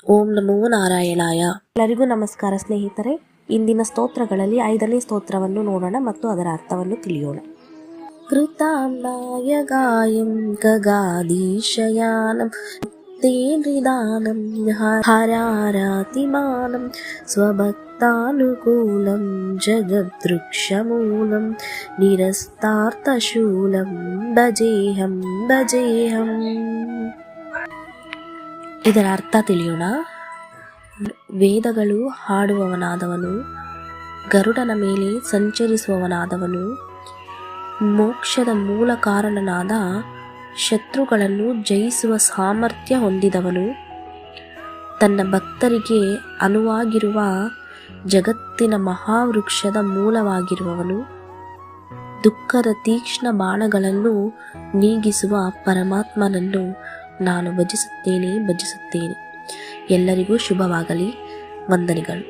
ಓಂ ನಮೋ ನಾರಾಯಣಾಯ. ಎಲ್ಲರಿಗೂ ನಮಸ್ಕಾರ ಸ್ನೇಹಿತರೆ. ಇಂದಿನ ಸ್ತೋತ್ರಗಳಲ್ಲಿ 5ನೇ ಸ್ತೋತ್ರವನ್ನು ನೋಡೋಣ ಮತ್ತು ಅದರ ಅರ್ಥವನ್ನು ತಿಳಿಯೋಣ. ಕೃತಾಂನಾಯ ಗಾಯಂ ಖಗಾದೀಶಯಾನಂ ತೇನ್ರಿದಾನಂ ಹರಾರಾತಿಮಾನಂ ಸ್ವಭಕ್ತಾನುಕೂಲಂ ಜಗದೃಕ್ಷಮೂಲಂ ನಿರಸ್ತಾರ್ಥಶೂಲಂ ಭಜೇಹಂ ಭಜೇಹಂ. ಇದರ ಅರ್ಥ ತಿಳಿಯೋಣ. ವೇದಗಳು ಹಾಡುವವನಾದವನು, ಗರುಡನ ಮೇಲೆ ಸಂಚರಿಸುವವನಾದವನು, ಮೋಕ್ಷದ ಮೂಲ ಕಾರಣನಾದ ಶತ್ರುಗಳನ್ನು ಜಯಿಸುವ ಸಾಮರ್ಥ್ಯ ಹೊಂದಿದವನು, ತನ್ನ ಭಕ್ತರಿಗೆ ಅನುವಾಗಿರುವ ಜಗತ್ತಿನ ಮಹಾವೃಕ್ಷದ ಮೂಲವಾಗಿರುವವನು, ದುಃಖದ ತೀಕ್ಷ್ಣ ಬಾಣಗಳನ್ನು ನೀಗಿಸುವ ಪರಮಾತ್ಮನನ್ನು ನಾನು ಭಜಿಸುತ್ತೇನೆ. ಎಲ್ಲರಿಗೂ ಶುಭವಾಗಲಿ. ವಂದನೆಗಳು.